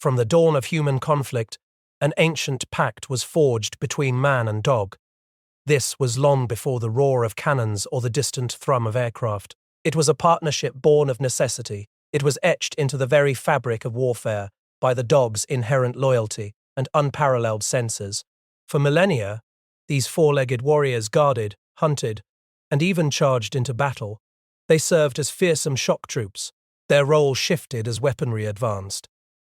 From the dawn of human conflict, an ancient pact was forged between man and dog. This was long before the roar of cannons or the distant thrum of aircraft. It was a partnership born of necessity. It was etched into the very fabric of warfare by the dog's inherent loyalty and unparalleled senses. For millennia, these four-legged warriors guarded, hunted, and even charged into battle. They served as fearsome shock troops. Their role shifted as weaponry advanced.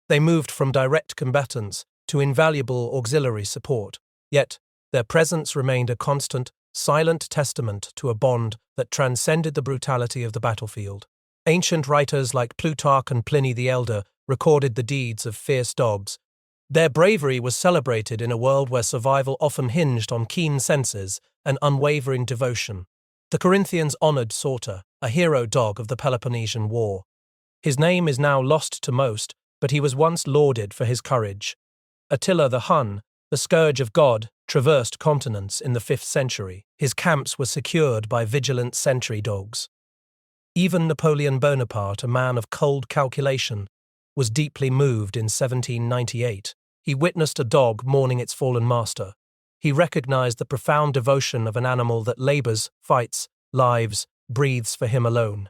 They moved from direct combatants to invaluable auxiliary support. Yet, their presence remained a constant, silent testament to a bond that transcended the brutality of the battlefield. Ancient writers like Plutarch and Pliny the Elder recorded the deeds of fierce dogs. Their bravery was celebrated in a world where survival often hinged on keen senses and unwavering devotion. The Corinthians honored Sauter, a hero dog of the Peloponnesian War. His name is now lost to most, but he was once lauded for his courage. Attila the Hun, the scourge of God, traversed continents in the 5th century. His camps were secured by vigilant sentry dogs. Even Napoleon Bonaparte, a man of cold calculation, was deeply moved in 1798. He witnessed a dog mourning its fallen master. He recognized the profound devotion of an animal that labors, fights, lives, breathes for him alone.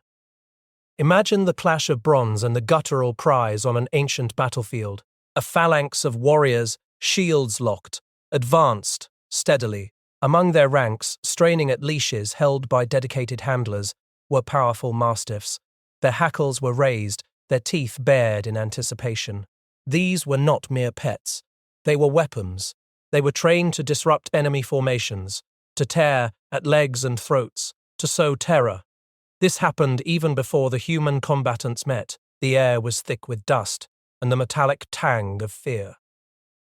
Imagine the clash of bronze and the guttural cries on an ancient battlefield. A phalanx of warriors, shields locked, advanced steadily. Among their ranks, straining at leashes held by dedicated handlers, were powerful mastiffs. Their hackles were raised, their teeth bared in anticipation. These were not mere pets. They were weapons. They were trained to disrupt enemy formations, to tear at legs and throats, to sow terror. This happened even before the human combatants met. The air was thick with dust and the metallic tang of fear.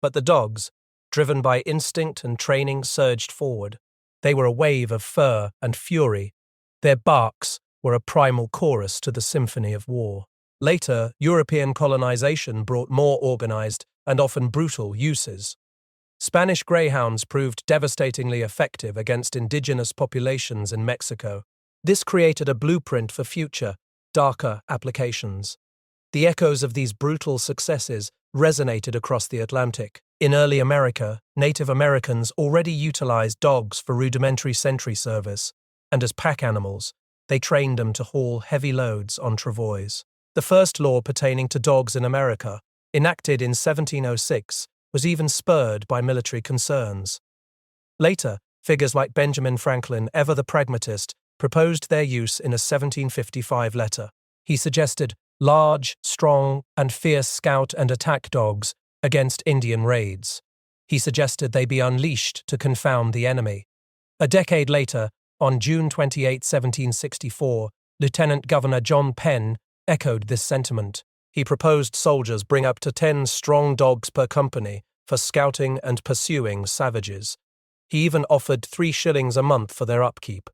But the dogs, driven by instinct and training, surged forward. They were a wave of fur and fury. Their barks were a primal chorus to the symphony of war. Later, European colonization brought more organized and often brutal uses. Spanish greyhounds proved devastatingly effective against indigenous populations in Mexico. This created a blueprint for future, darker applications. The echoes of these brutal successes resonated across the Atlantic. In early America, Native Americans already utilized dogs for rudimentary sentry service, and as pack animals, they trained them to haul heavy loads on travois. The first law pertaining to dogs in America, enacted in 1706, was even spurred by military concerns. Later, figures like Benjamin Franklin, ever the pragmatist, proposed their use in a 1755 letter. He suggested large, strong, and fierce scout and attack dogs against Indian raids. He suggested they be unleashed to confound the enemy. A decade later, on June 28, 1764, Lieutenant Governor John Penn echoed this sentiment. He proposed soldiers bring up to 10 strong dogs per company for scouting and pursuing savages. He even offered 3 shillings a month for their upkeep.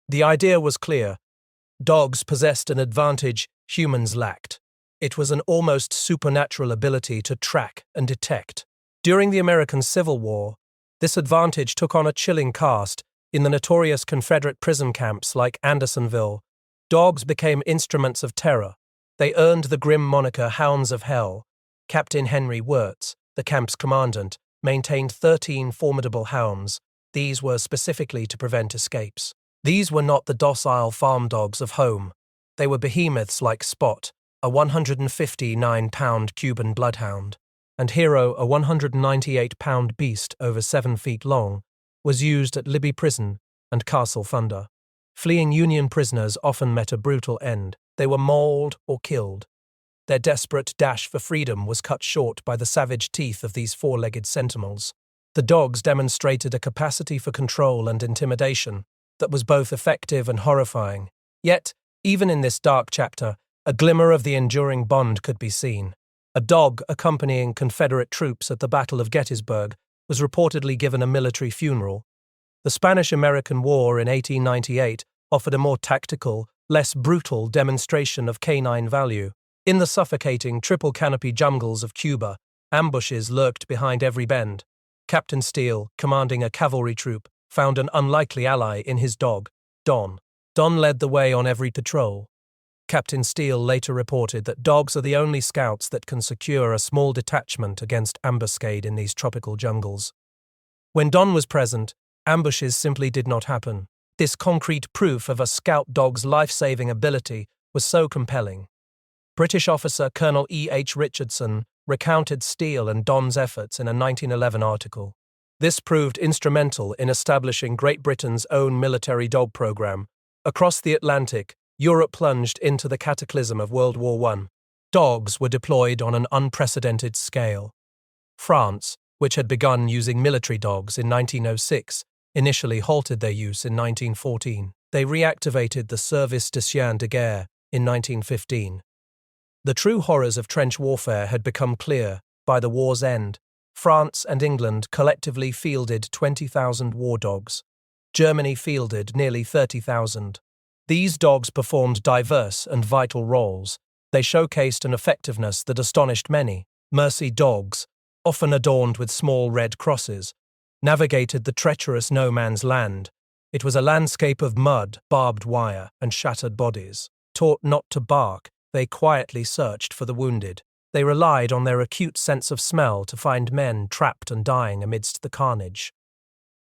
The idea was clear. Dogs possessed an advantage humans lacked. It was an almost supernatural ability to track and detect. During the American Civil War, this advantage took on a chilling cast. In the notorious Confederate prison camps like Andersonville, dogs became instruments of terror. They earned the grim moniker Hounds of Hell. Captain Henry Wirtz, the camp's commandant, maintained 13 formidable hounds. These were specifically to prevent escapes. These were not the docile farm dogs of home. They were behemoths like Spot, a 159-pound Cuban bloodhound, and Hero, a 198-pound beast over 7 feet long, was used at Libby Prison and Castle Thunder. Fleeing Union prisoners often met a brutal end. They were mauled or killed. Their desperate dash for freedom was cut short by the savage teeth of these 4-legged sentinels. The dogs demonstrated a capacity for control and intimidation that was both effective and horrifying. Yet, even in this dark chapter, a glimmer of the enduring bond could be seen. A dog accompanying Confederate troops at the Battle of Gettysburg was reportedly given a military funeral. The Spanish-American War in 1898 offered a more tactical, less brutal demonstration of canine value. In the suffocating triple-canopy jungles of Cuba, ambushes lurked behind every bend. Captain Steele, commanding a cavalry troop, found an unlikely ally in his dog, Don. Don led the way on every patrol. Captain Steele later reported that dogs are the only scouts that can secure a small detachment against ambuscade in these tropical jungles. When Don was present, ambushes simply did not happen. This concrete proof of a scout dog's life-saving ability was so compelling. British officer Colonel E.H. Richardson recounted Steele and Don's efforts in a 1911 article. This proved instrumental in establishing Great Britain's own military dog program. Across the Atlantic, Europe plunged into the cataclysm of World War I. Dogs were deployed on an unprecedented scale. France, which had begun using military dogs in 1906, initially halted their use in 1914. They reactivated the Service de Chien de Guerre in 1915. The true horrors of trench warfare had become clear by the war's end. France and England collectively fielded 20,000 war dogs. Germany fielded nearly 30,000. These dogs performed diverse and vital roles. They showcased an effectiveness that astonished many. Mercy dogs, often adorned with small red crosses, navigated the treacherous no-man's land. It was a landscape of mud, barbed wire, and shattered bodies. Taught not to bark, they quietly searched for the wounded. They relied on their acute sense of smell to find men trapped and dying amidst the carnage.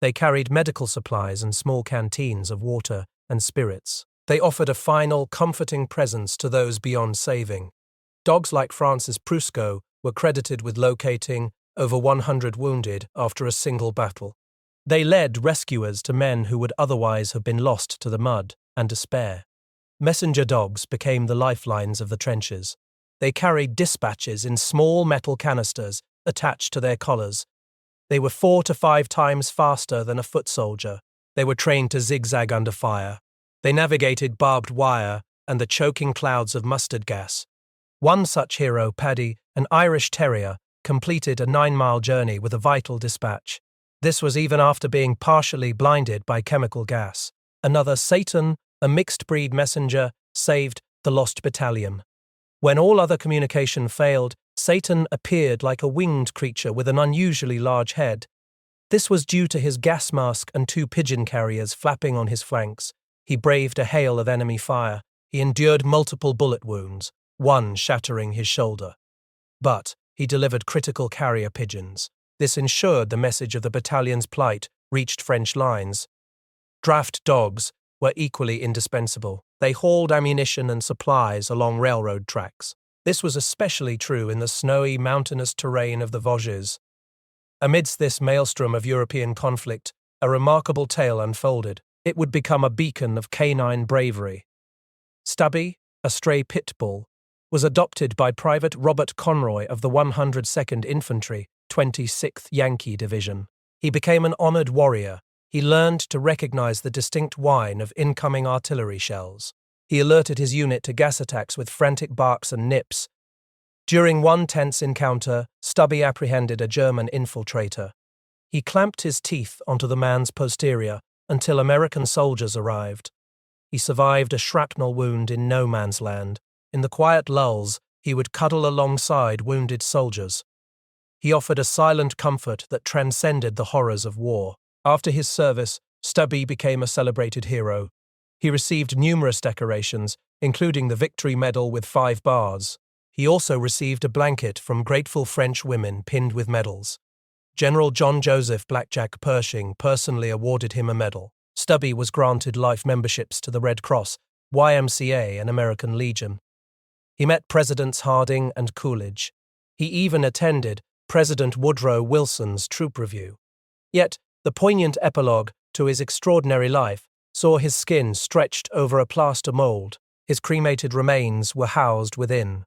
They carried medical supplies and small canteens of water and spirits. They offered a final, comforting presence to those beyond saving. Dogs like Francis Prusco were credited with locating over 100 wounded after a single battle. They led rescuers to men who would otherwise have been lost to the mud and despair. Messenger dogs became the lifelines of the trenches. They carried dispatches in small metal canisters attached to their collars. They were 4 to 5 times faster than a foot soldier. They were trained to zigzag under fire. They navigated barbed wire and the choking clouds of mustard gas. One such hero, Paddy, an Irish terrier, completed a 9-mile journey with a vital dispatch. This was even after being partially blinded by chemical gas. Another, Satan, a mixed-breed messenger, saved the lost battalion. When all other communication failed, Satan appeared like a winged creature with an unusually large head. This was due to his gas mask and 2 pigeon carriers flapping on his flanks. He braved a hail of enemy fire. He endured multiple bullet wounds, one shattering his shoulder. But he delivered critical carrier pigeons. This ensured the message of the battalion's plight reached French lines. Draft dogs were equally indispensable. They hauled ammunition and supplies along railroad tracks. This was especially true in the snowy, mountainous terrain of the Vosges. Amidst this maelstrom of European conflict, a remarkable tale unfolded. It would become a beacon of canine bravery. Stubby, a stray pit bull, was adopted by Private Robert Conroy of the 102nd Infantry, 26th Yankee Division. He became an honored warrior. He learned to recognize the distinct whine of incoming artillery shells. He alerted his unit to gas attacks with frantic barks and nips. During one tense encounter, Stubby apprehended a German infiltrator. He clamped his teeth onto the man's posterior until American soldiers arrived. He survived a shrapnel wound in no man's land. In the quiet lulls, he would cuddle alongside wounded soldiers. He offered a silent comfort that transcended the horrors of war. After his service, Stubby became a celebrated hero. He received numerous decorations, including the Victory Medal with 5 bars. He also received a blanket from grateful French women pinned with medals. General John Joseph Blackjack Pershing personally awarded him a medal. Stubby was granted life memberships to the Red Cross, YMCA, and American Legion. He met Presidents Harding and Coolidge. He even attended President Woodrow Wilson's troop review. Yet, the poignant epilogue to his extraordinary life saw his skin stretched over a plaster mold. His cremated remains were housed within.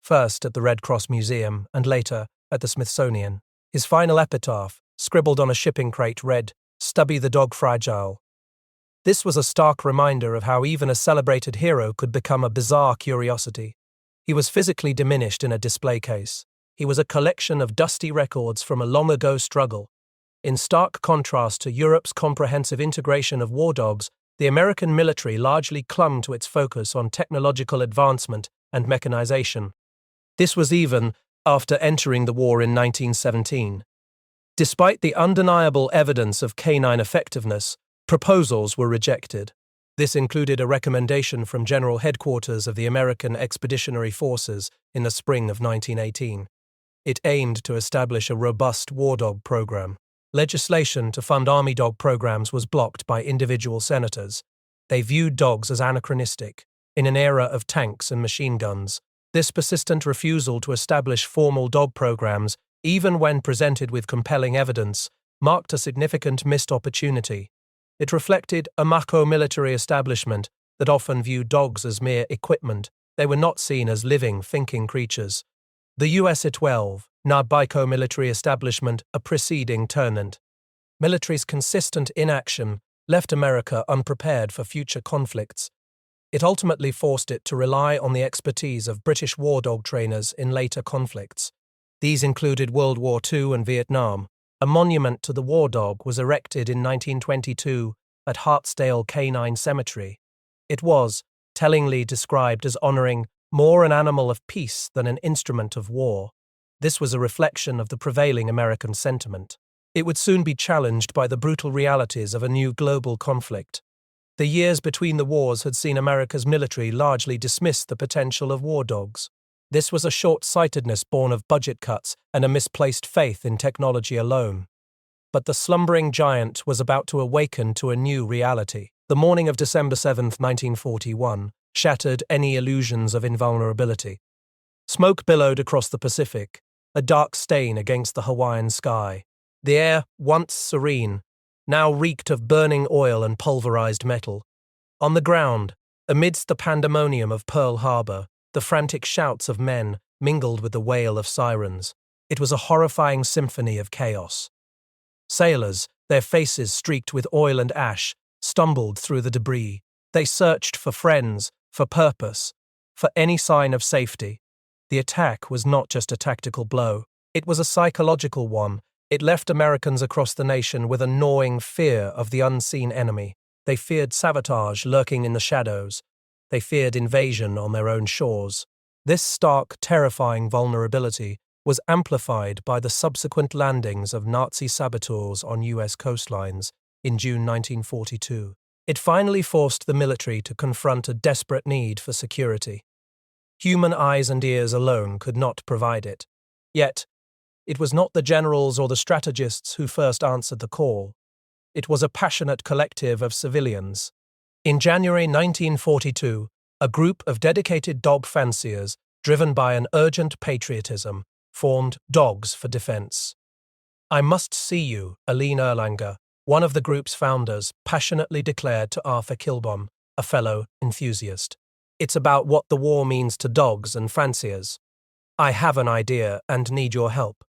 First at the Red Cross Museum and later at the Smithsonian. His final epitaph, scribbled on a shipping crate, read, "Stubby the dog fragile." This was a stark reminder of how even a celebrated hero could become a bizarre curiosity. He was physically diminished in a display case. He was a collection of dusty records from a long-ago struggle. In stark contrast to Europe's comprehensive integration of war dogs, the American military largely clung to its focus on technological advancement and mechanization. This was even after entering the war in 1917. Despite the undeniable evidence of canine effectiveness, proposals were rejected. This included a recommendation from General Headquarters of the American Expeditionary Forces in the spring of 1918. It aimed to establish a robust war dog program. Legislation to fund army dog programs was blocked by individual senators. They viewed dogs as anachronistic, in an era of tanks and machine guns. This persistent refusal to establish formal dog programs, even when presented with compelling evidence, marked a significant missed opportunity. It reflected a macho-military establishment that often viewed dogs as mere equipment. They were not seen as living, thinking creatures. The US-12, Nabico military establishment, a preceding turnant. Military's consistent inaction left America unprepared for future conflicts. It ultimately forced it to rely on the expertise of British war dog trainers in later conflicts. These included World War II and Vietnam. A monument to the war dog was erected in 1922 at Hartsdale Canine Cemetery. It was, tellingly described as honoring more an animal of peace than an instrument of war. This was a reflection of the prevailing American sentiment. It would soon be challenged by the brutal realities of a new global conflict. The years between the wars had seen America's military largely dismiss the potential of war dogs. This was a short-sightedness born of budget cuts and a misplaced faith in technology alone. But the slumbering giant was about to awaken to a new reality. The morning of December 7, 1941, shattered any illusions of invulnerability. Smoke billowed across the Pacific, a dark stain against the Hawaiian sky. The air, once serene, now reeked of burning oil and pulverized metal. On the ground, amidst the pandemonium of Pearl Harbor, the frantic shouts of men mingled with the wail of sirens. It was a horrifying symphony of chaos. Sailors, their faces streaked with oil and ash, stumbled through the debris. They searched for friends, for purpose, for any sign of safety. The attack was not just a tactical blow. It was a psychological one. It left Americans across the nation with a gnawing fear of the unseen enemy. They feared sabotage lurking in the shadows. They feared invasion on their own shores. This stark, terrifying vulnerability was amplified by the subsequent landings of Nazi saboteurs on U.S. coastlines in June 1942. It finally forced the military to confront a desperate need for security. Human eyes and ears alone could not provide it. Yet, it was not the generals or the strategists who first answered the call. It was a passionate collective of civilians. In January 1942, a group of dedicated dog fanciers, driven by an urgent patriotism, formed Dogs for Defense. "I must see you," Aline Erlanger, one of the group's founders, passionately declared to Arthur Kilbom, a fellow enthusiast. "It's about what the war means to dogs and fanciers. I have an idea and need your help.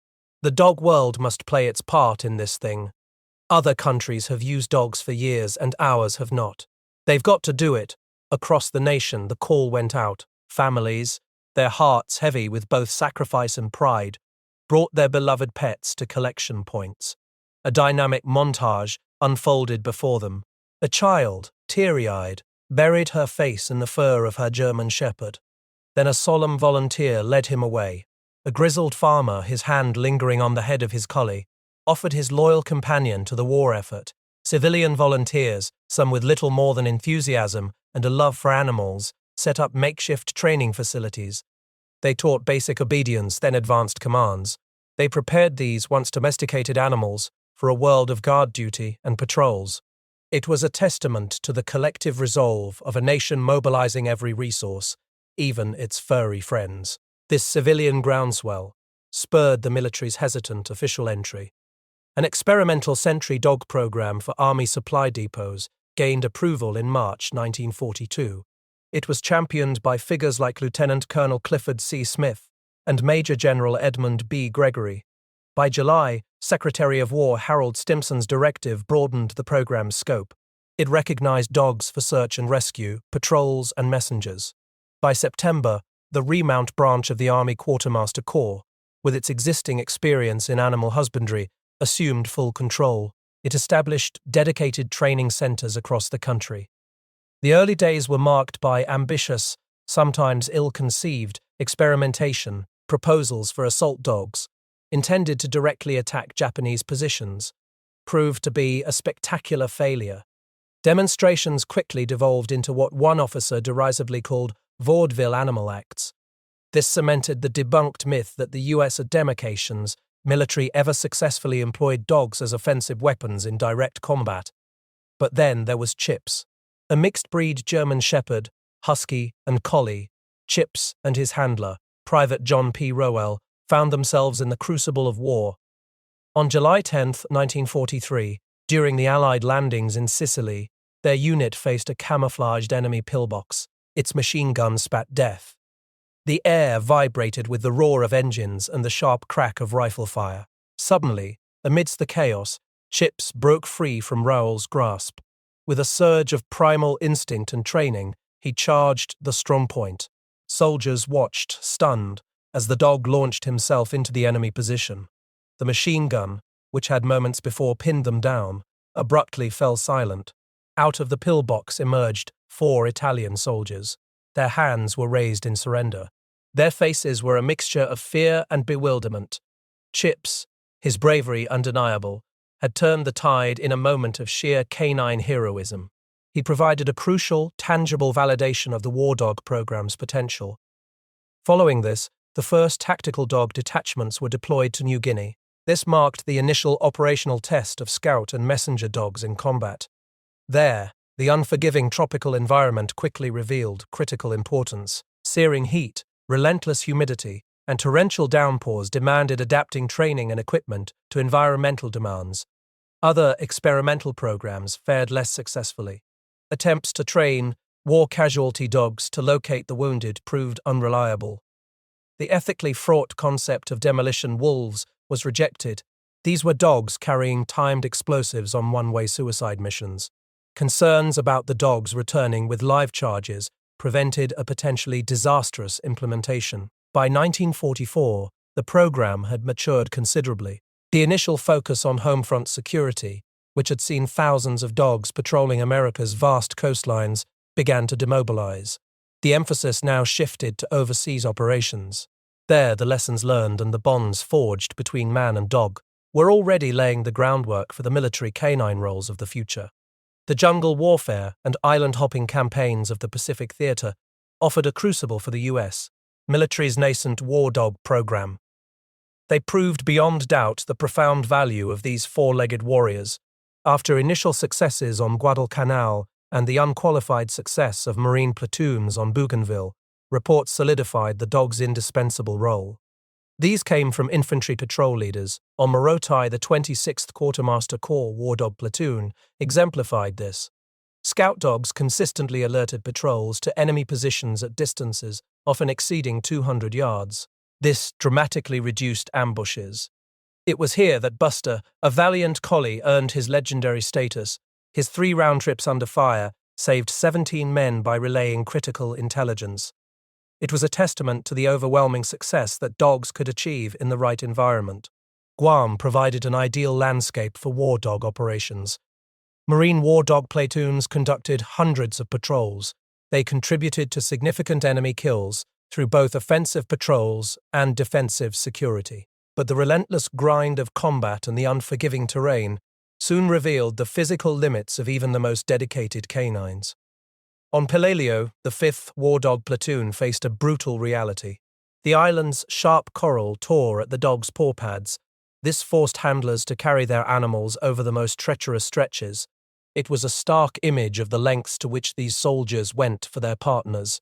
The dog world must play its part in this thing. Other countries have used dogs for years and ours have not. They've got to do it." Across the nation, the call went out. Families, their hearts heavy with both sacrifice and pride, brought their beloved pets to collection points. A dynamic montage unfolded before them. A child, teary-eyed, buried her face in the fur of her German shepherd. Then a solemn volunteer led him away. A grizzled farmer, his hand lingering on the head of his collie, offered his loyal companion to the war effort. Civilian volunteers, some with little more than enthusiasm and a love for animals, set up makeshift training facilities. They taught basic obedience, then advanced commands. They prepared these once domesticated animals for a world of guard duty and patrols. It was a testament to the collective resolve of a nation mobilizing every resource, even its furry friends. This civilian groundswell spurred the military's hesitant official entry. An experimental sentry dog program for army supply depots gained approval in March 1942. It was championed by figures like Lieutenant Colonel Clifford C. Smith and Major General Edmund B. Gregory. By July, Secretary of War Harold Stimson's directive broadened the program's scope. It recognized dogs for search and rescue, patrols, and messengers. By September, the Remount branch of the Army Quartermaster Corps, with its existing experience in animal husbandry, assumed full control. It established dedicated training centers across the country. The early days were marked by ambitious, sometimes ill-conceived, experimentation, proposals for assault dogs, intended to directly attack Japanese positions, proved to be a spectacular failure. Demonstrations quickly devolved into what one officer derisively called vaudeville animal acts. This cemented the debunked myth that the US demarcations military ever successfully employed dogs as offensive weapons in direct combat. But then there was Chips, a mixed-breed German Shepherd, Husky, and Collie. Chips and his handler, Private John P. Rowell, found themselves in the crucible of war. On July 10, 1943, during the Allied landings in Sicily, their unit faced a camouflaged enemy pillbox. Its machine gun spat death. The air vibrated with the roar of engines and the sharp crack of rifle fire. Suddenly, amidst the chaos, Chips broke free from Rowell's grasp. With a surge of primal instinct and training, he charged the strong point. Soldiers watched, stunned, as the dog launched himself into the enemy position. The machine gun, which had moments before pinned them down, abruptly fell silent. Out of the pillbox emerged 4 Italian soldiers. Their hands were raised in surrender. Their faces were a mixture of fear and bewilderment. Chips, his bravery undeniable, had turned the tide in a moment of sheer canine heroism. He provided a crucial, tangible validation of the war dog program's potential. Following this, the first tactical dog detachments were deployed to New Guinea. This marked the initial operational test of scout and messenger dogs in combat. There, the unforgiving tropical environment quickly revealed critical importance. Searing heat, relentless humidity, and torrential downpours demanded adapting training and equipment to environmental demands. Other experimental programs fared less successfully. Attempts to train war casualty dogs to locate the wounded proved unreliable. The ethically fraught concept of demolition wolves was rejected. These were dogs carrying timed explosives on one-way suicide missions. Concerns about the dogs returning with live charges prevented a potentially disastrous implementation. By 1944, the program had matured considerably. The initial focus on home-front security, which had seen thousands of dogs patrolling America's vast coastlines, began to demobilize. The emphasis now shifted to overseas operations. There, the lessons learned and the bonds forged between man and dog were already laying the groundwork for the military canine roles of the future. The jungle warfare and island-hopping campaigns of the Pacific Theater offered a crucible for the U.S. military's nascent war dog program. They proved beyond doubt the profound value of these 4-legged warriors. After initial successes on Guadalcanal and the unqualified success of Marine platoons on Bougainville, reports solidified the dog's indispensable role. These came from infantry patrol leaders. On Morotai, the 26th Quartermaster Corps War Dog Platoon exemplified this. Scout dogs consistently alerted patrols to enemy positions at distances often exceeding 200 yards. This dramatically reduced ambushes. It was here that Buster, a valiant collie, earned his legendary status. His 3 round trips under fire saved 17 men by relaying critical intelligence. It was a testament to the overwhelming success that dogs could achieve in the right environment. Guam provided an ideal landscape for war dog operations. Marine war dog platoons conducted hundreds of patrols. They contributed to significant enemy kills through both offensive patrols and defensive security. But the relentless grind of combat and the unforgiving terrain soon revealed the physical limits of even the most dedicated canines. On Pelelio, the 5th War Dog Platoon faced a brutal reality. The island's sharp coral tore at the dogs' paw pads. This forced handlers to carry their animals over the most treacherous stretches. It was a stark image of the lengths to which these soldiers went for their partners.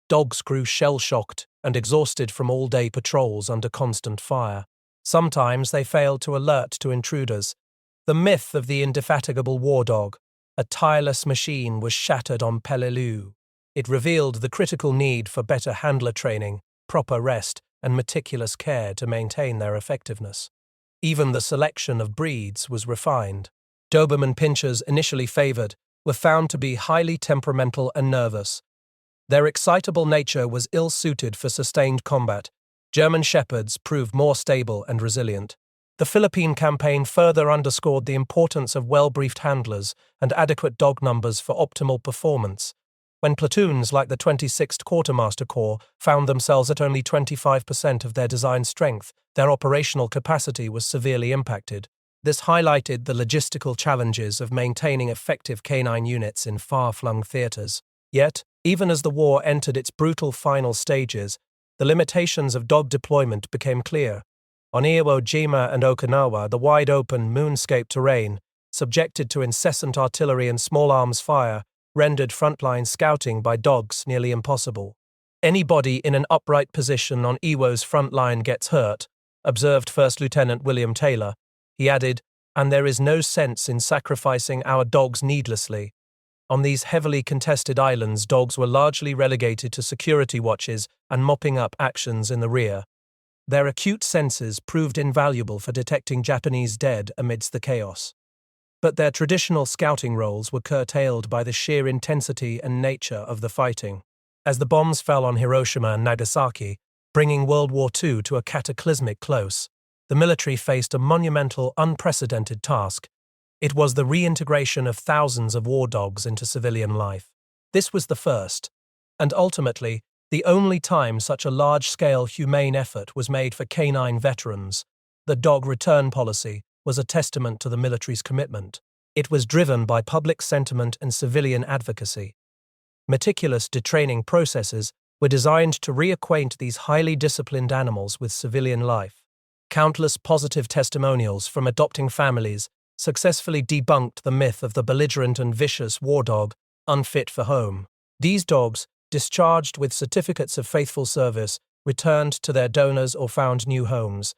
Dogs grew shell-shocked and exhausted from all-day patrols under constant fire. Sometimes they failed to alert to intruders. The myth of the indefatigable war dog, a tireless machine, was shattered on Peleliu. It revealed the critical need for better handler training, proper rest, and meticulous care to maintain their effectiveness. Even the selection of breeds was refined. Doberman Pinschers, initially favored, were found to be highly temperamental and nervous. Their excitable nature was ill-suited for sustained combat. German Shepherds proved more stable and resilient. The Philippine campaign further underscored the importance of well-briefed handlers and adequate dog numbers for optimal performance. When platoons like the 26th Quartermaster Corps found themselves at only 25% of their design strength, their operational capacity was severely impacted. This highlighted the logistical challenges of maintaining effective canine units in far-flung theaters. Yet, even as the war entered its brutal final stages, the limitations of dog deployment became clear. On Iwo Jima and Okinawa, the wide-open, moonscape terrain, subjected to incessant artillery and small arms fire, rendered frontline scouting by dogs nearly impossible. "Anybody in an upright position on Iwo's front line gets hurt," observed First Lieutenant William Taylor. He added, "and there is no sense in sacrificing our dogs needlessly." On these heavily contested islands, dogs were largely relegated to security watches and mopping up actions in the rear. Their acute senses proved invaluable for detecting Japanese dead amidst the chaos. But their traditional scouting roles were curtailed by the sheer intensity and nature of the fighting. As the bombs fell on Hiroshima and Nagasaki, bringing World War II to a cataclysmic close, the military faced a monumental, unprecedented task. It was the reintegration of thousands of war dogs into civilian life. This was the first, and ultimately, the only time such a large-scale humane effort was made for canine veterans. The dog return policy was a testament to the military's commitment. It was driven by public sentiment and civilian advocacy. Meticulous detraining processes were designed to reacquaint these highly disciplined animals with civilian life. Countless positive testimonials from adopting families successfully debunked the myth of the belligerent and vicious war dog, unfit for home. These dogs, discharged with certificates of faithful service, returned to their donors or found new homes.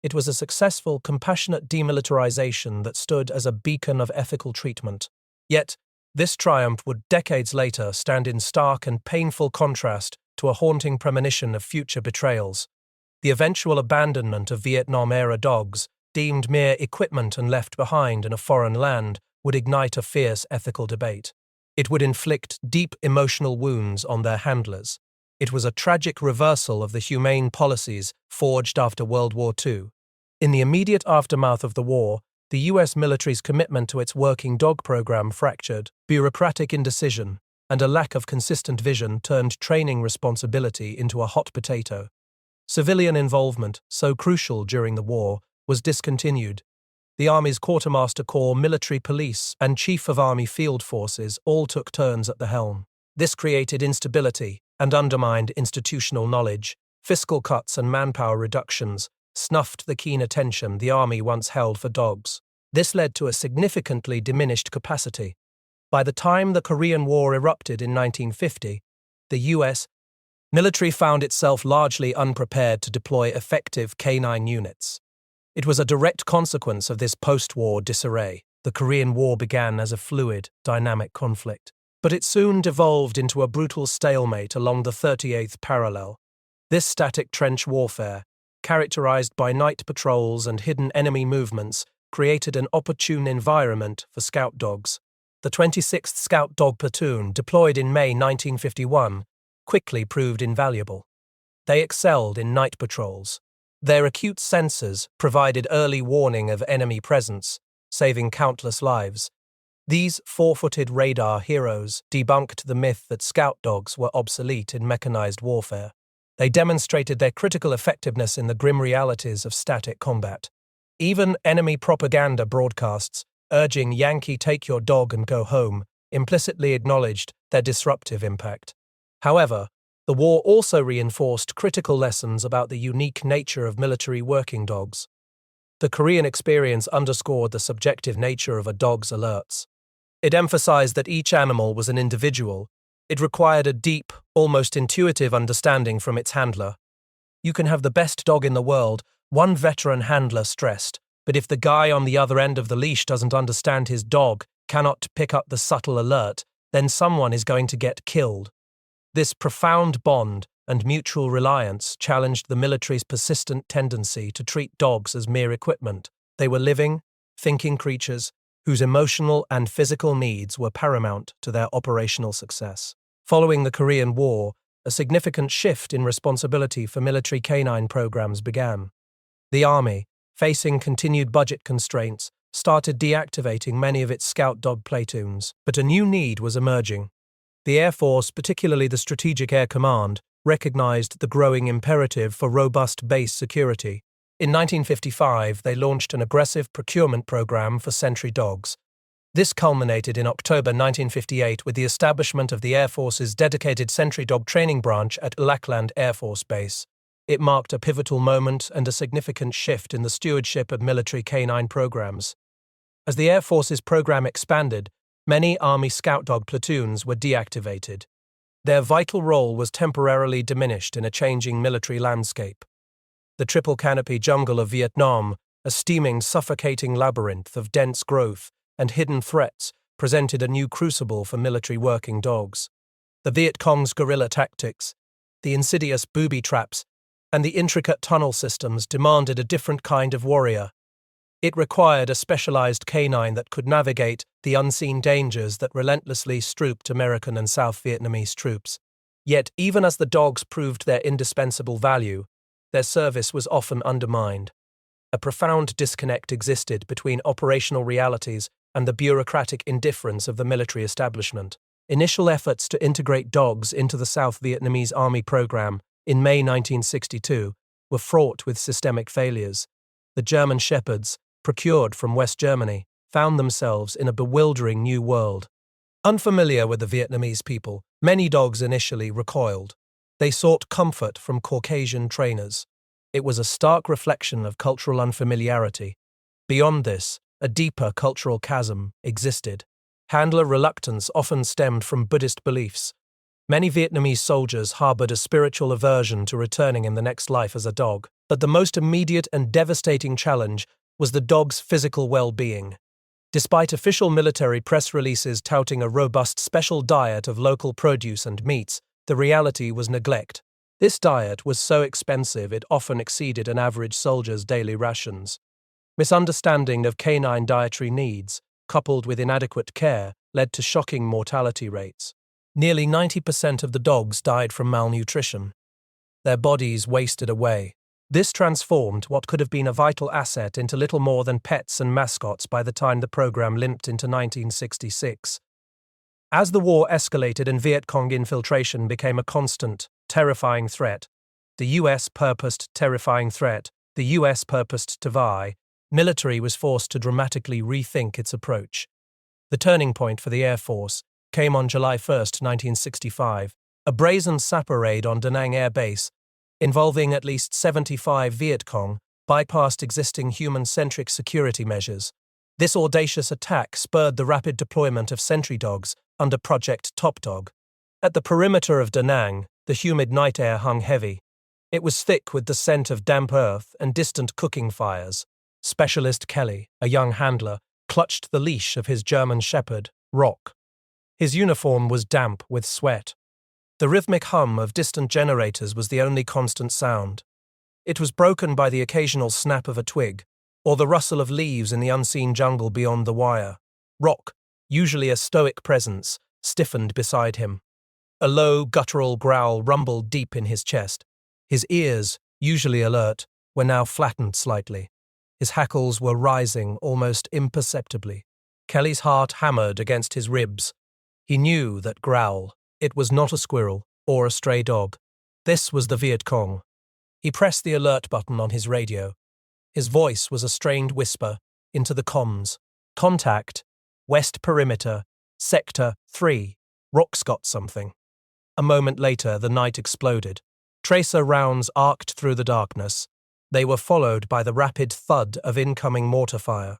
It was a successful, compassionate demilitarization that stood as a beacon of ethical treatment. Yet, this triumph would decades later stand in stark and painful contrast to a haunting premonition of future betrayals. The eventual abandonment of Vietnam-era dogs, deemed mere equipment and left behind in a foreign land, would ignite a fierce ethical debate. It would inflict deep emotional wounds on their handlers. It was a tragic reversal of the humane policies forged after World War II. In the immediate aftermath of the war, the U.S. military's commitment to its working dog program fractured. Bureaucratic indecision and a lack of consistent vision turned training responsibility into a hot potato. Civilian involvement, so crucial during the war, was discontinued. The Army's Quartermaster Corps, military police, and Chief of Army Field Forces all took turns at the helm. This created instability and undermined institutional knowledge. Fiscal cuts and manpower reductions snuffed the keen attention the Army once held for dogs. This led to a significantly diminished capacity. By the time the Korean War erupted in 1950, the U.S. military found itself largely unprepared to deploy effective canine units. It was a direct consequence of this post-war disarray. The Korean War began as a fluid, dynamic conflict, but it soon devolved into a brutal stalemate along the 38th parallel. This static trench warfare, characterized by night patrols and hidden enemy movements, created an opportune environment for scout dogs. The 26th Scout Dog Platoon, deployed in May 1951, quickly proved invaluable. They excelled in night patrols. Their acute sensors provided early warning of enemy presence, saving countless lives. These four-footed radar heroes debunked the myth that scout dogs were obsolete in mechanized warfare. They demonstrated their critical effectiveness in the grim realities of static combat. Even enemy propaganda broadcasts, urging "Yankee, take your dog and go home," implicitly acknowledged their disruptive impact. However, the war also reinforced critical lessons about the unique nature of military working dogs. The Korean experience underscored the subjective nature of a dog's alerts. It emphasized that each animal was an individual. It required a deep, almost intuitive understanding from its handler. "You can have the best dog in the world," one veteran handler stressed, "but if the guy on the other end of the leash doesn't understand his dog, cannot pick up the subtle alert, then someone is going to get killed." This profound bond and mutual reliance challenged the military's persistent tendency to treat dogs as mere equipment. They were living, thinking creatures whose emotional and physical needs were paramount to their operational success. Following the Korean War, a significant shift in responsibility for military canine programs began. The Army, facing continued budget constraints, started deactivating many of its scout dog platoons, but a new need was emerging. The Air Force, particularly the Strategic Air Command, recognized the growing imperative for robust base security. In 1955, they launched an aggressive procurement program for sentry dogs. This culminated in October 1958 with the establishment of the Air Force's dedicated sentry dog training branch at Lackland Air Force Base. It marked a pivotal moment and a significant shift in the stewardship of military canine programs. As the Air Force's program expanded, many Army Scout Dog platoons were deactivated. Their vital role was temporarily diminished in a changing military landscape. The triple canopy jungle of Vietnam, a steaming, suffocating labyrinth of dense growth and hidden threats, presented a new crucible for military working dogs. The Viet Cong's guerrilla tactics, the insidious booby traps, and the intricate tunnel systems demanded a different kind of warrior. It required a specialized canine that could navigate the unseen dangers that relentlessly stooped American and South Vietnamese troops. Yet, even as the dogs proved their indispensable value, their service was often undermined. A profound disconnect existed between operational realities and the bureaucratic indifference of the military establishment. Initial efforts to integrate dogs into the South Vietnamese Army program in May 1962 were fraught with systemic failures. The German Shepherds, procured from West Germany, found themselves in a bewildering new world. Unfamiliar with the Vietnamese people, many dogs initially recoiled. They sought comfort from Caucasian trainers. It was a stark reflection of cultural unfamiliarity. Beyond this, a deeper cultural chasm existed. Handler reluctance often stemmed from Buddhist beliefs. Many Vietnamese soldiers harbored a spiritual aversion to returning in the next life as a dog. But the most immediate and devastating challenge was the dog's physical well-being. Despite official military press releases touting a robust special diet of local produce and meats, the reality was neglect. This diet was so expensive it often exceeded an average soldier's daily rations. Misunderstanding of canine dietary needs, coupled with inadequate care, led to shocking mortality rates. Nearly 90% of the dogs died from malnutrition. Their bodies wasted away. This transformed what could have been a vital asset into little more than pets and mascots by the time the program limped into 1966. As the war escalated and Viet Cong infiltration became a constant, terrifying threat, the US-purposed to vie, military was forced to dramatically rethink its approach. The turning point for the Air Force came on July 1, 1965, a brazen sapper raid on Da Nang Air Base, involving at least 75 Viet Cong, bypassed existing human-centric security measures. This audacious attack spurred the rapid deployment of sentry dogs under Project Top Dog. At the perimeter of Da Nang, the humid night air hung heavy. It was thick with the scent of damp earth and distant cooking fires. Specialist Kelly, a young handler, clutched the leash of his German shepherd, Rock. His uniform was damp with sweat. The rhythmic hum of distant generators was the only constant sound. It was broken by the occasional snap of a twig, or the rustle of leaves in the unseen jungle beyond the wire. Rock, usually a stoic presence, stiffened beside him. A low, guttural growl rumbled deep in his chest. His ears, usually alert, were now flattened slightly. His hackles were rising almost imperceptibly. Kelly's heart hammered against his ribs. He knew that growl. It was not a squirrel or a stray dog. This was the Viet Cong. He pressed the alert button on his radio. His voice was a strained whisper into the comms. Contact, West Perimeter, Sector 3. Rock's got something. A moment later, the night exploded. Tracer rounds arced through the darkness. They were followed by the rapid thud of incoming mortar fire.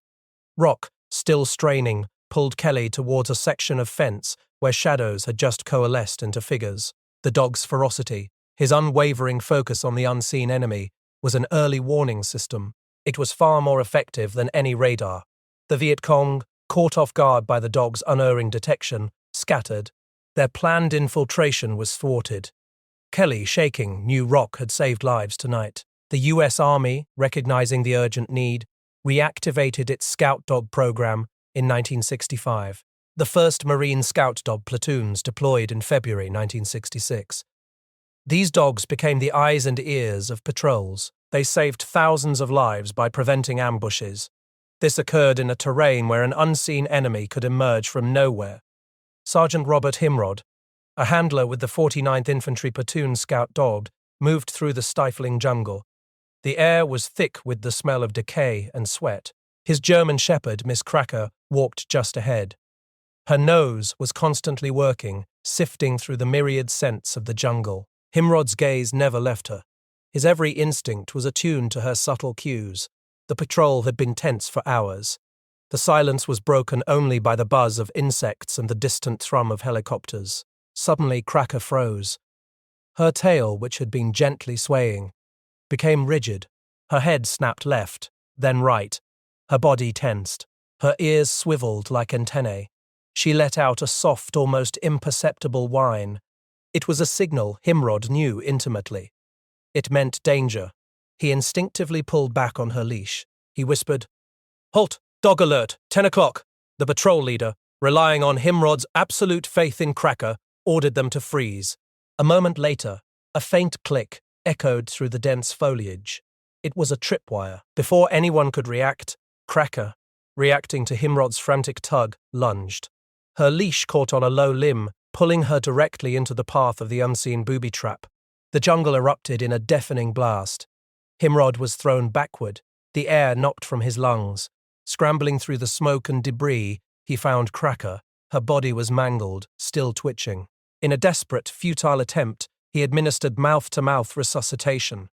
Rock, still straining, pulled Kelly towards a section of fence where shadows had just coalesced into figures. The dog's ferocity, his unwavering focus on the unseen enemy, was an early warning system. It was far more effective than any radar. The Viet Cong, caught off guard by the dog's unerring detection, scattered. Their planned infiltration was thwarted. Kelly, shaking, knew Rock had saved lives tonight. The US Army, recognizing the urgent need, reactivated its Scout Dog program in 1965. The first Marine Scout Dog platoons deployed in February 1966. These dogs became the eyes and ears of patrols. They saved thousands of lives by preventing ambushes. This occurred in a terrain where an unseen enemy could emerge from nowhere. Sergeant Robert Himrod, a handler with the 49th Infantry Platoon Scout Dog, moved through the stifling jungle. The air was thick with the smell of decay and sweat. His German shepherd, Miss Cracker, walked just ahead. Her nose was constantly working, sifting through the myriad scents of the jungle. Himrod's gaze never left her. His every instinct was attuned to her subtle cues. The patrol had been tense for hours. The silence was broken only by the buzz of insects and the distant thrum of helicopters. Suddenly, Cracker froze. Her tail, which had been gently swaying, became rigid. Her head snapped left, then right. Her body tensed. Her ears swiveled like antennae. She let out a soft, almost imperceptible whine. It was a signal Himrod knew intimately. It meant danger. He instinctively pulled back on her leash. He whispered, "Halt! Dog alert! 10 o'clock!" The patrol leader, relying on Himrod's absolute faith in Cracker, ordered them to freeze. A moment later, a faint click echoed through the dense foliage. It was a tripwire. Before anyone could react, Cracker, reacting to Himrod's frantic tug, lunged. Her leash caught on a low limb, pulling her directly into the path of the unseen booby trap. The jungle erupted in a deafening blast. Himrod was thrown backward, the air knocked from his lungs. Scrambling through the smoke and debris, he found Cracker. Her body was mangled, still twitching. In a desperate, futile attempt, he administered mouth-to-mouth resuscitation.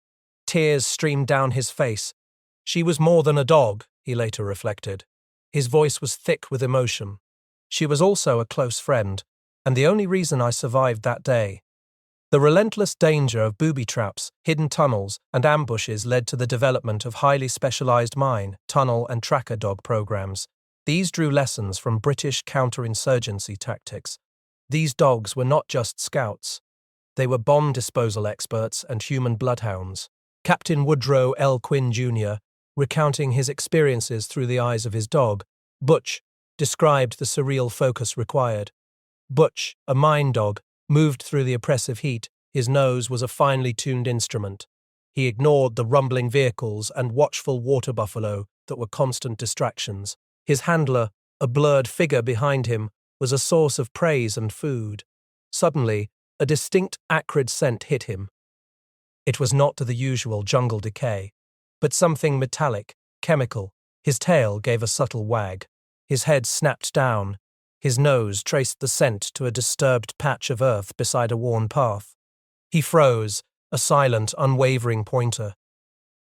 Tears streamed down his face. She was more than a dog, he later reflected. His voice was thick with emotion. She was also a close friend, and the only reason I survived that day. The relentless danger of booby traps, hidden tunnels, and ambushes led to the development of highly specialized mine, tunnel, and tracker dog programs. These drew lessons from British counterinsurgency tactics. These dogs were not just scouts. They were bomb disposal experts and human bloodhounds. Captain Woodrow L. Quinn, Jr., recounting his experiences through the eyes of his dog, Butch, described the surreal focus required. Butch, a mine dog, moved through the oppressive heat. His nose was a finely tuned instrument. He ignored the rumbling vehicles and watchful water buffalo that were constant distractions. His handler, a blurred figure behind him, was a source of praise and food. Suddenly, a distinct acrid scent hit him. It was not the usual jungle decay, but something metallic, chemical. His tail gave a subtle wag. His head snapped down. His nose traced the scent to a disturbed patch of earth beside a worn path. He froze, a silent, unwavering pointer.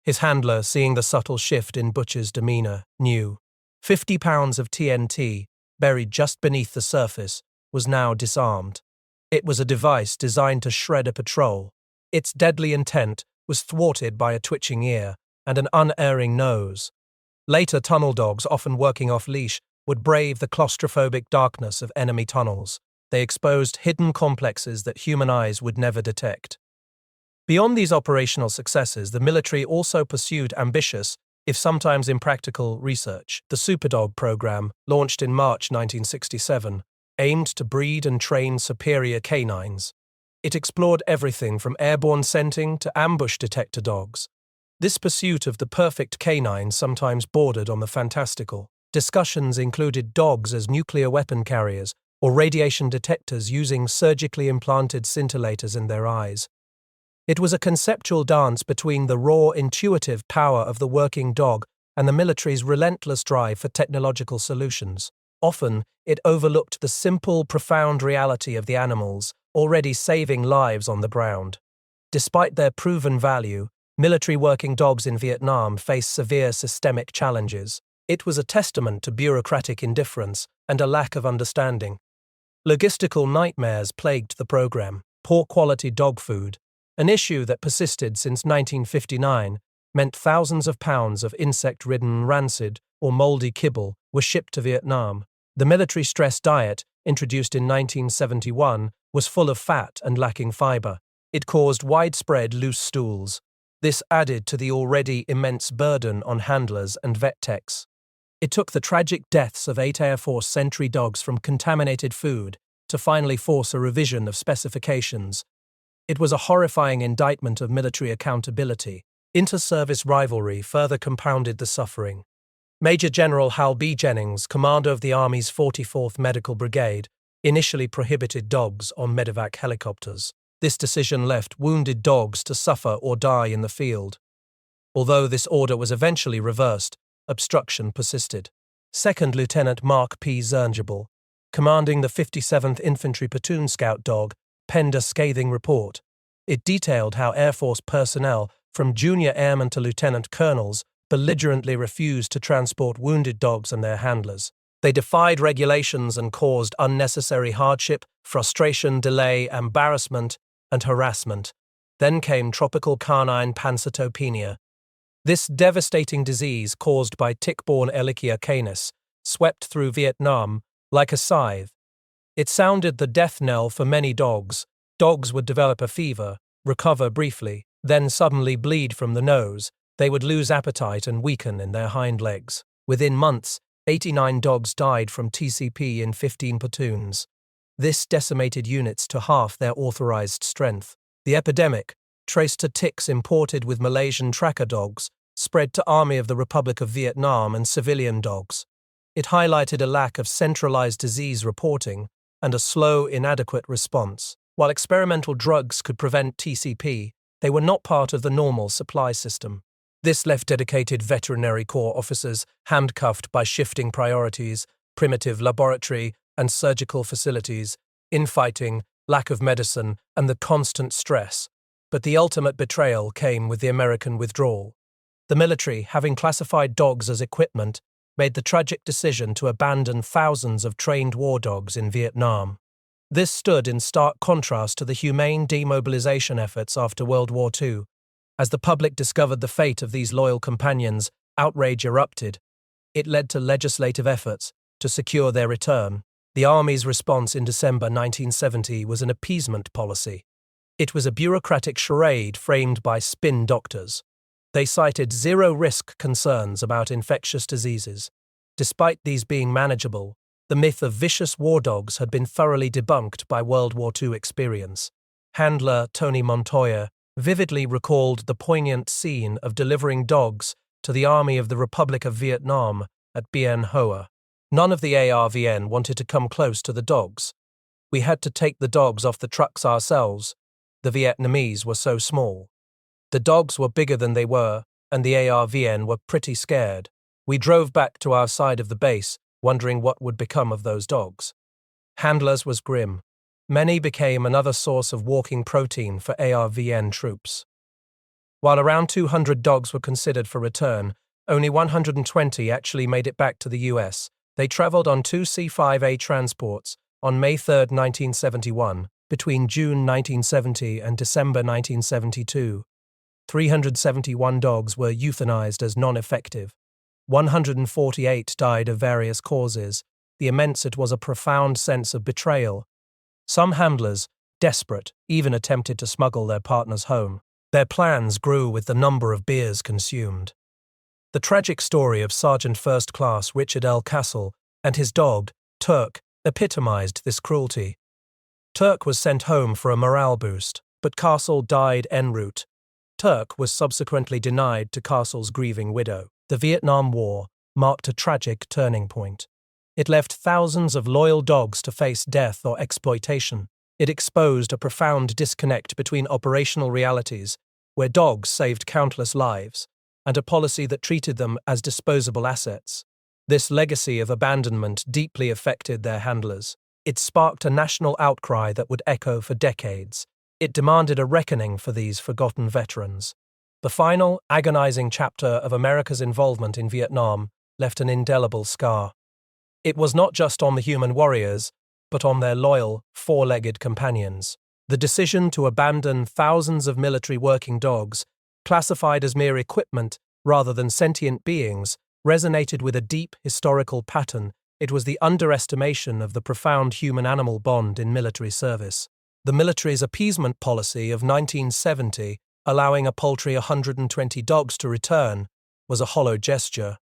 His handler, seeing the subtle shift in Butch's demeanor, knew. 50 pounds of TNT, buried just beneath the surface, was now disarmed. It was a device designed to shred a patrol. Its deadly intent was thwarted by a twitching ear and an unerring nose. Later, tunnel dogs, often working off-leash, would brave the claustrophobic darkness of enemy tunnels. They exposed hidden complexes that human eyes would never detect. Beyond these operational successes, the military also pursued ambitious, if sometimes impractical, research. The Superdog program, launched in March 1967, aimed to breed and train superior canines. It explored everything from airborne scenting to ambush detector dogs. This pursuit of the perfect canine sometimes bordered on the fantastical. Discussions included dogs as nuclear weapon carriers or radiation detectors using surgically implanted scintillators in their eyes. It was a conceptual dance between the raw, intuitive power of the working dog and the military's relentless drive for technological solutions. Often, it overlooked the simple, profound reality of the animals, already saving lives on the ground. Despite their proven value, military working dogs in Vietnam faced severe systemic challenges. It was a testament to bureaucratic indifference and a lack of understanding. Logistical nightmares plagued the program. Poor quality dog food, an issue that persisted since 1959, meant thousands of pounds of insect-ridden, rancid, or moldy kibble were shipped to Vietnam. The military stress diet, introduced in 1971, was full of fat and lacking fiber. It caused widespread loose stools. This added to the already immense burden on handlers and vet techs. It took the tragic deaths of 8 Air Force sentry dogs from contaminated food to finally force a revision of specifications. It was a horrifying indictment of military accountability. Inter-service rivalry further compounded the suffering. Major General Hal B. Jennings, commander of the Army's 44th Medical Brigade, initially prohibited dogs on medevac helicopters. This decision left wounded dogs to suffer or die in the field. Although this order was eventually reversed, obstruction persisted. Second Lieutenant Mark P. Zernjabel, commanding the 57th Infantry Platoon Scout Dog, penned a scathing report. It detailed how Air Force personnel, from junior airmen to lieutenant colonels, belligerently refused to transport wounded dogs and their handlers. They defied regulations and caused unnecessary hardship, frustration, delay, embarrassment, and harassment. Then came tropical canine pancytopenia. This devastating disease, caused by tick-borne Ehrlichia canis, swept through Vietnam like a scythe. It sounded the death knell for many dogs. Dogs would develop a fever, recover briefly, then suddenly bleed from the nose. They would lose appetite and weaken in their hind legs. Within months, 89 dogs died from TCP in 15 platoons. This decimated units to half their authorized strength. The epidemic, traced to ticks imported with Malaysian tracker dogs, spread to Army of the Republic of Vietnam and civilian dogs. It highlighted a lack of centralized disease reporting and a slow, inadequate response. While experimental drugs could prevent TCP, they were not part of the normal supply system. This left dedicated veterinary corps officers handcuffed by shifting priorities, primitive laboratory and surgical facilities, infighting, lack of medicine, and the constant stress. But the ultimate betrayal came with the American withdrawal. The military, having classified dogs as equipment, made the tragic decision to abandon thousands of trained war dogs in Vietnam. This stood in stark contrast to the humane demobilization efforts after World War II. As the public discovered the fate of these loyal companions, outrage erupted. It led to legislative efforts to secure their return. The Army's response in December 1970 was an appeasement policy. It was a bureaucratic charade framed by spin doctors. They cited zero-risk concerns about infectious diseases. Despite these being manageable, the myth of vicious war dogs had been thoroughly debunked by World War II experience. Handler Tony Montoya vividly recalled the poignant scene of delivering dogs to the Army of the Republic of Vietnam at Bien Hoa. None of the ARVN wanted to come close to the dogs. We had to take the dogs off the trucks ourselves. The Vietnamese were so small. The dogs were bigger than they were, and the ARVN were pretty scared. We drove back to our side of the base, wondering what would become of those dogs. Handlers was grim. Many became another source of walking protein for ARVN troops. While around 200 dogs were considered for return, only 120 actually made it back to the US. They traveled on 2 C-5A transports on May 3, 1971, between June 1970 and December 1972. 371 dogs were euthanized as non-effective. 148 died of various causes. The immense it was a profound sense of betrayal. Some handlers, desperate, even attempted to smuggle their partners home. Their plans grew with the number of beers consumed. The tragic story of Sergeant First Class Richard L. Castle and his dog, Turk, epitomized this cruelty. Turk was sent home for a morale boost, but Castle died en route. Turk was subsequently denied to Castle's grieving widow. The Vietnam War marked a tragic turning point. It left thousands of loyal dogs to face death or exploitation. It exposed a profound disconnect between operational realities, where dogs saved countless lives, and a policy that treated them as disposable assets. This legacy of abandonment deeply affected their handlers. It sparked a national outcry that would echo for decades. It demanded a reckoning for these forgotten veterans. The final, agonizing chapter of America's involvement in Vietnam left an indelible scar. It was not just on the human warriors, but on their loyal, four-legged companions. The decision to abandon thousands of military working dogs, classified as mere equipment rather than sentient beings, resonated with a deep historical pattern. It was the underestimation of the profound human-animal bond in military service. The military's appeasement policy of 1970, allowing a paltry 120 dogs to return, was a hollow gesture.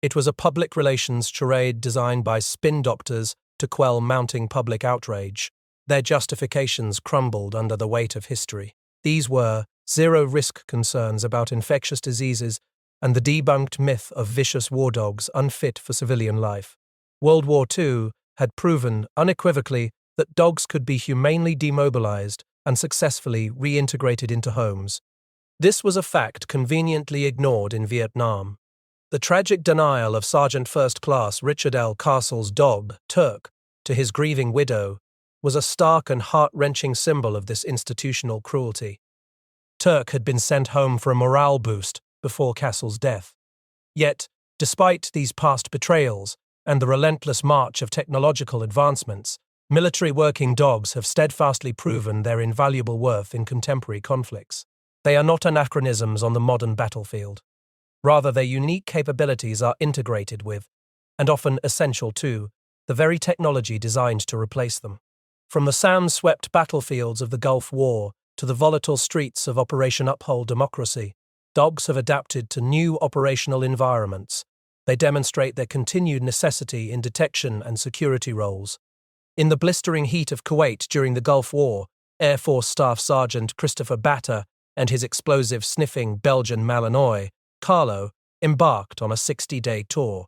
It was a public relations charade designed by spin doctors to quell mounting public outrage. Their justifications crumbled under the weight of history. These were zero-risk concerns about infectious diseases and the debunked myth of vicious war dogs unfit for civilian life. World War II had proven unequivocally that dogs could be humanely demobilized and successfully reintegrated into homes. This was a fact conveniently ignored in Vietnam. The tragic denial of Sergeant First Class Richard L. Castle's dog, Turk, to his grieving widow was a stark and heart-wrenching symbol of this institutional cruelty. Turk had been sent home for a morale boost before Castle's death. Yet, despite these past betrayals and the relentless march of technological advancements, military working dogs have steadfastly proven their invaluable worth in contemporary conflicts. They are not anachronisms on the modern battlefield. Rather, their unique capabilities are integrated with, and often essential to, the very technology designed to replace them. From the sand-swept battlefields of the Gulf War to the volatile streets of Operation Uphold Democracy, dogs have adapted to new operational environments. They demonstrate their continued necessity in detection and security roles. In the blistering heat of Kuwait during the Gulf War, Air Force Staff Sergeant Christopher Batter and his explosive-sniffing Belgian Malinois, Carlo, embarked on a 60-day tour.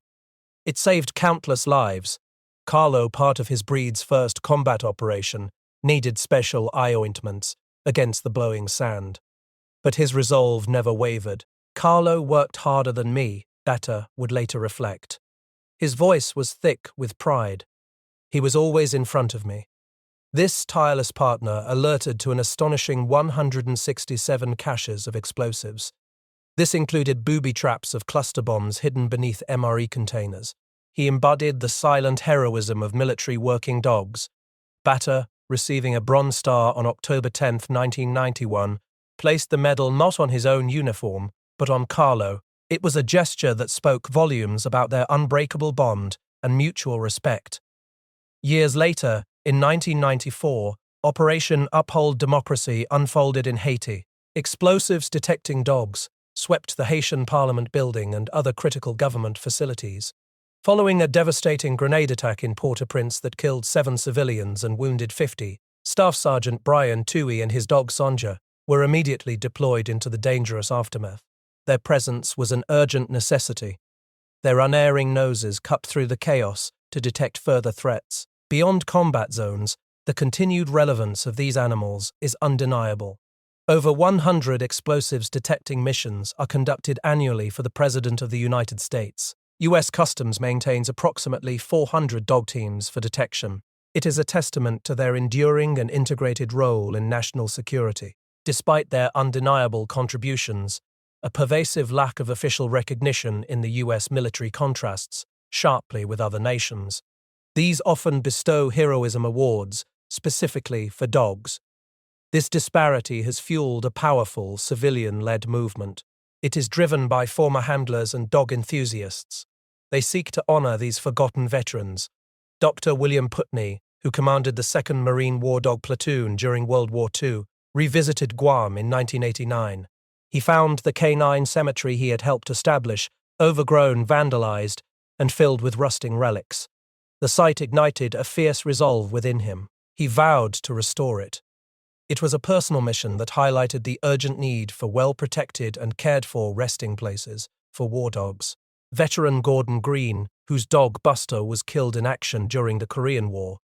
It saved countless lives. Carlo, part of his breed's first combat operation, needed special eye ointments against the blowing sand. But his resolve never wavered. Carlo worked harder than me, Batter would later reflect. His voice was thick with pride. He was always in front of me. This tireless partner alerted to an astonishing 167 caches of explosives. This included booby traps of cluster bombs hidden beneath MRE containers. He embodied the silent heroism of military working dogs. Batter, receiving a Bronze Star on October 10, 1991, placed the medal not on his own uniform, but on Carlo. It was a gesture that spoke volumes about their unbreakable bond and mutual respect. Years later, in 1994, Operation Uphold Democracy unfolded in Haiti. Explosives detecting dogs swept the Haitian Parliament building and other critical government facilities. Following a devastating grenade attack in Port-au-Prince that killed 7 civilians and wounded 50, Staff Sergeant Brian Toohey and his dog Sonja were immediately deployed into the dangerous aftermath. Their presence was an urgent necessity. Their unerring noses cut through the chaos to detect further threats. Beyond combat zones, the continued relevance of these animals is undeniable. Over 100 explosives detecting missions are conducted annually for the President of the United States. U.S. Customs maintains approximately 400 dog teams for detection. It is a testament to their enduring and integrated role in national security. Despite their undeniable contributions, a pervasive lack of official recognition in the U.S. military contrasts sharply with other nations. These often bestow heroism awards, specifically for dogs. This disparity has fueled a powerful, civilian-led movement. It is driven by former handlers and dog enthusiasts. They seek to honor these forgotten veterans. Dr. William Putney, who commanded the 2nd Marine War Dog Platoon during World War II, revisited Guam in 1989. He found the canine cemetery he had helped establish overgrown, vandalized, and filled with rusting relics. The site ignited a fierce resolve within him. He vowed to restore it. It was a personal mission that highlighted the urgent need for well-protected and cared-for resting places for war dogs. Veteran Gordon Green, whose dog Buster was killed in action during the Korean War,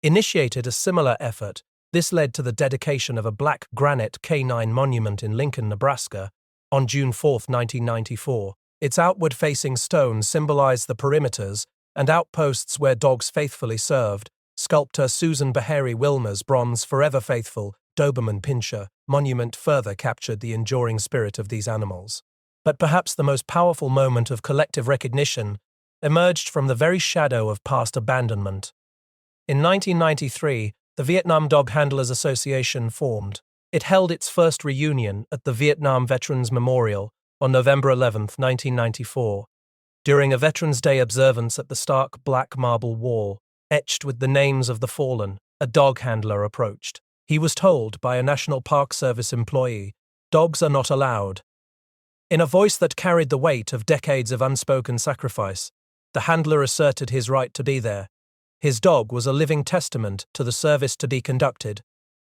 initiated a similar effort. This led to the dedication of a black granite canine monument in Lincoln, Nebraska, on June 4, 1994. Its outward-facing stones symbolized the perimeters and outposts where dogs faithfully served. Sculptor Susan Beharry Wilmer's bronze Forever Faithful Doberman Pinscher monument further captured the enduring spirit of these animals. But perhaps the most powerful moment of collective recognition emerged from the very shadow of past abandonment. In 1993, the Vietnam Dog Handlers Association formed. It held its first reunion at the Vietnam Veterans Memorial on November 11, 1994. During a Veterans Day observance at the stark black marble wall, etched with the names of the fallen, a dog handler approached. He was told by a National Park Service employee, "Dogs are not allowed." In a voice that carried the weight of decades of unspoken sacrifice, the handler asserted his right to be there. His dog was a living testament to the service to be conducted.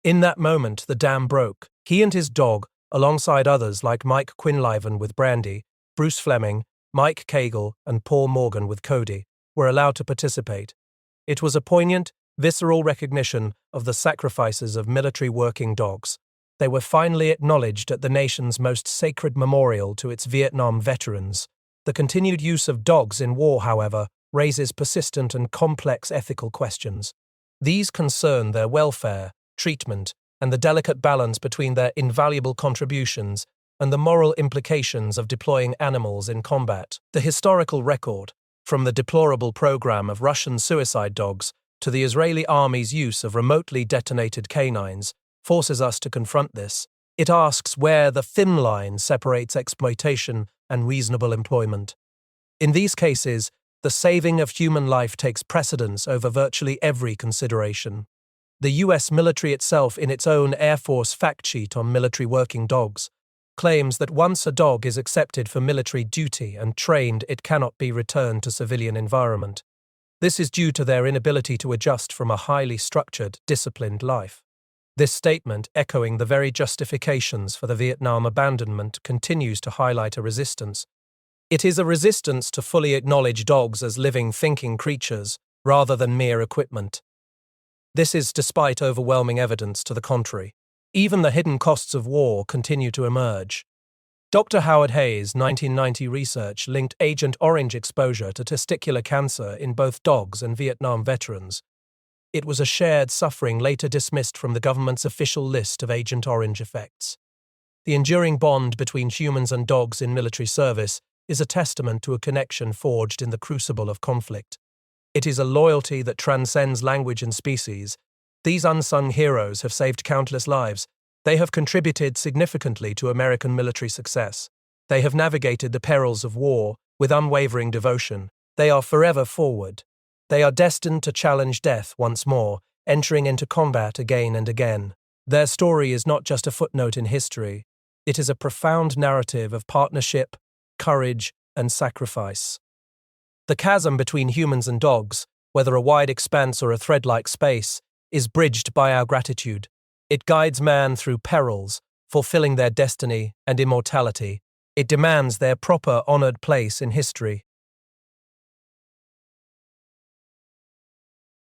In that moment, the dam broke. He and his dog, alongside others like Mike Quinlivan with Brandy, Bruce Fleming, Mike Cagle, and Paul Morgan with Cody, were allowed to participate. It was a poignant, visceral recognition of the sacrifices of military working dogs. They were finally acknowledged at the nation's most sacred memorial to its Vietnam veterans. The continued use of dogs in war, however, raises persistent and complex ethical questions. These concern their welfare, treatment, and the delicate balance between their invaluable contributions and the moral implications of deploying animals in combat. The historical record, from the deplorable program of Russian suicide dogs to the Israeli army's use of remotely detonated canines, forces us to confront this. It asks where the thin line separates exploitation and reasonable employment. In these cases, the saving of human life takes precedence over virtually every consideration. The US military itself, in its own Air Force fact sheet on military working dogs, claims that once a dog is accepted for military duty and trained, it cannot be returned to civilian environment. This is due to their inability to adjust from a highly structured, disciplined life. This statement, echoing the very justifications for the Vietnam abandonment, continues to highlight a resistance. It is a resistance to fully acknowledge dogs as living, thinking creatures, rather than mere equipment. This is despite overwhelming evidence to the contrary. Even the hidden costs of war continue to emerge. Dr. Howard Hayes' 1990 research linked Agent Orange exposure to testicular cancer in both dogs and Vietnam veterans. It was a shared suffering later dismissed from the government's official list of Agent Orange effects. The enduring bond between humans and dogs in military service is a testament to a connection forged in the crucible of conflict. It is a loyalty that transcends language and species. These unsung heroes have saved countless lives. They have contributed significantly to American military success. They have navigated the perils of war with unwavering devotion. They are forever forward. They are destined to challenge death once more, entering into combat again and again. Their story is not just a footnote in history. It is a profound narrative of partnership, courage, and sacrifice. The chasm between humans and dogs, whether a wide expanse or a thread-like space, is bridged by our gratitude. It guides man through perils, fulfilling their destiny and immortality. It demands their proper, honored place in history.